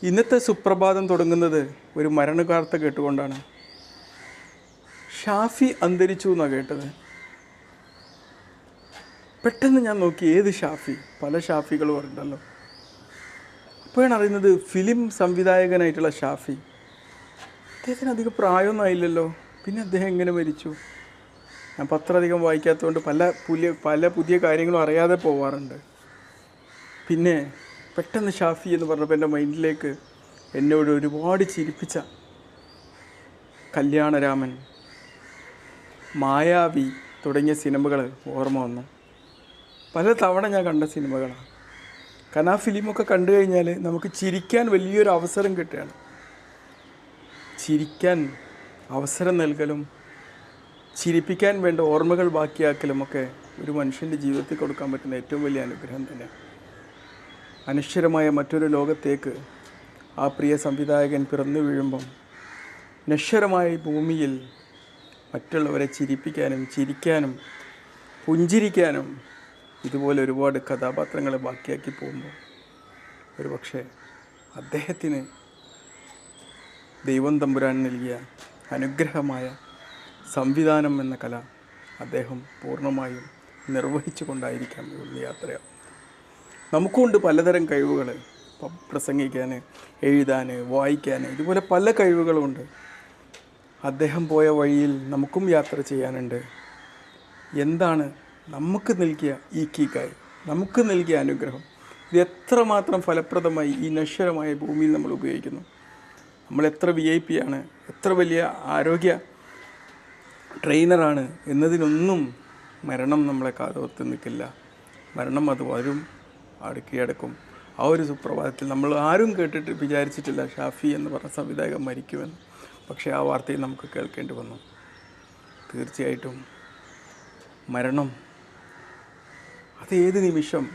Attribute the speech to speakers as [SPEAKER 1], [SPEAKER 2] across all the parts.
[SPEAKER 1] ഇന്നത്തെ സുപ്രഭാതം തുടങ്ങുന്നത് ഒരു മരണവാർത്ത കേട്ടുകൊണ്ടാണ്. ഷാഫി അന്തരിച്ചു എന്നാണ് കേട്ടത്. പെട്ടെന്ന് ഞാൻ നോക്കി, ഏത് ഷാഫി? പല ഷാഫികളും ഉണ്ടല്ലോ. അപ്പോഴാണ് അറിയുന്നത് ഫിലിം സംവിധായകനായിട്ടുള്ള ഷാഫി. അദ്ദേഹത്തിന് അധികം പ്രായമൊന്നും ആയില്ലല്ലോ, പിന്നെ അദ്ദേഹം എങ്ങനെ മരിച്ചു? ഞാൻ പത്രം അധികം വായിക്കാത്തതുകൊണ്ട് പല പുതിയ കാര്യങ്ങളും അറിയാതെ പോവാറുണ്ട്. പിന്നെ പെട്ടെന്ന് ഷാഫി എന്ന് പറഞ്ഞപ്പോൾ എൻ്റെ മൈൻഡിലേക്ക് എന്നോട് ഒരുപാട് ചിരിപ്പിച്ച കല്യാണരാമൻ, മായാവി തുടങ്ങിയ സിനിമകൾ ഓർമ്മ വന്നു. പല തവണ ഞാൻ കണ്ട സിനിമകളാണ്. കാരണം ആ ഫിലിമൊക്കെ കണ്ടു കഴിഞ്ഞാൽ നമുക്ക് ചിരിക്കാൻ വലിയൊരു അവസരം കിട്ടുകയാണ്. ചിരിക്കാൻ അവസരം നൽകലും ചിരിപ്പിക്കാൻ വേണ്ട ഓർമ്മകൾ ബാക്കിയാക്കലുമൊക്കെ ഒരു മനുഷ്യൻ്റെ ജീവിതത്തിൽ കൊടുക്കാൻ പറ്റുന്ന ഏറ്റവും വലിയ അനുഗ്രഹം തന്നെയാണ്. അനശ്വരമായ മറ്റൊരു ലോകത്തേക്ക് ആ പ്രിയ സംവിധായകൻ പിറന്നു വീഴുമ്പം നശ്വരമായ ഭൂമിയിൽ മറ്റുള്ളവരെ ചിരിപ്പിക്കാനും ചിരിക്കാനും പുഞ്ചിരിക്കാനും ഇതുപോലെ ഒരുപാട് കഥാപാത്രങ്ങളെ ബാക്കിയാക്കി പോകുമ്പോൾ ഒരുപക്ഷെ അദ്ദേഹത്തിന് ദൈവം തമ്പുരാൻ നൽകിയ അനുഗ്രഹമായ സംവിധാനം എന്ന കല അദ്ദേഹം പൂർണ്ണമായും നിർവഹിച്ചു കൊണ്ടായിരിക്കാം ഇവിടുന്ന് യാത്രയാവും. നമുക്കുണ്ട് പലതരം കഴിവുകൾ, പ്രസംഗിക്കാൻ, എഴുതാൻ, വായിക്കാൻ, ഇതുപോലെ പല കഴിവുകളുമുണ്ട്. അദ്ദേഹം പോയ വഴിയിൽ നമുക്കും യാത്ര ചെയ്യാനുണ്ട്. എന്താണ് നമുക്ക് നൽകിയ ഈ കീക്കായി, നമുക്ക് നൽകിയ അനുഗ്രഹം? ഇത് എത്രമാത്രം ഫലപ്രദമായി ഈ നശ്വരമായ ഭൂമിയിൽ നമ്മൾ ഉപയോഗിക്കുന്നു? നമ്മൾ എത്ര VIP ആണ്, എത്ര വലിയ ആരോഗ്യ ട്രെയിനറാണ് എന്നതിനൊന്നും മരണം നമ്മളെ കാതോർത്ത് നിൽക്കില്ല. മരണം അത് വരും, കീഴടക്കും. ആ ഒരു സുപ്രഭാതത്തിൽ നമ്മൾ ആരും വിചാരിച്ചിട്ടില്ല ഷാഫി എന്ന് പറഞ്ഞ സംവിധായകൻ മരിക്കുമെന്ന്. പക്ഷേ ആ വാർത്തയിൽ നമുക്ക് കേൾക്കേണ്ടി വന്നു. തീർച്ചയായിട്ടും മരണം അത് ഏത് നിമിഷം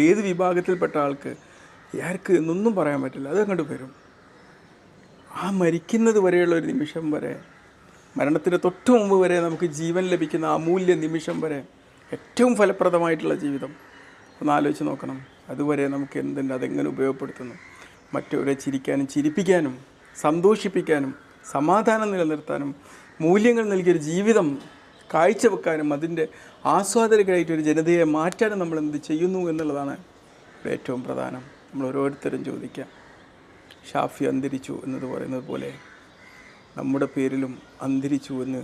[SPEAKER 1] ഏത് വിഭാഗത്തിൽപ്പെട്ട ആർക്ക് എന്നൊന്നും പറയാൻ പറ്റില്ല. അതങ്ങോട്ട് വരും. ആ മരിക്കുന്നത് വരെയുള്ള ഒരു നിമിഷം വരെ, മരണത്തിന് തൊട്ട് മുമ്പ് വരെ നമുക്ക് ജീവൻ ലഭിക്കുന്ന അമൂല്യ നിമിഷം വരെ ഏറ്റവും ഫലപ്രദമായിട്ടുള്ള ജീവിതം ഒന്ന് ആലോചിച്ച് നോക്കണം. അതുവരെ നമുക്ക് അതെങ്ങനെ ഉപയോഗപ്പെടുത്തുന്നു? മറ്റവരെ ചിരിക്കാനും ചിരിപ്പിക്കാനും സന്തോഷിപ്പിക്കാനും സമാധാനം നിലനിർത്താനും മൂല്യങ്ങൾ നൽകിയൊരു ജീവിതം കാഴ്ചവെക്കാനും അതിൻ്റെ ആസ്വാദകരായിട്ടൊരു ജനതയെ മാറ്റാനും നമ്മൾ എന്ത് ചെയ്യുന്നു എന്നുള്ളതാണ് ഏറ്റവും പ്രധാനം. നമ്മൾ ഓരോരുത്തരും ചോദിക്കാം. ഷാഫി അന്തരിച്ചു എന്നത് പറയുന്നത് പോലെ നമ്മുടെ പേരിലും അന്തരിച്ചു എന്ന്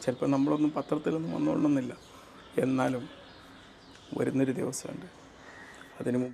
[SPEAKER 1] ചിലപ്പോൾ നമ്മളൊന്നും പത്രത്തിലൊന്നും വന്നുകൊള്ളണമെന്നില്ല. എന്നാലും വരുന്നൊരു ദിവസമുണ്ട്. അതിനു മുമ്പ്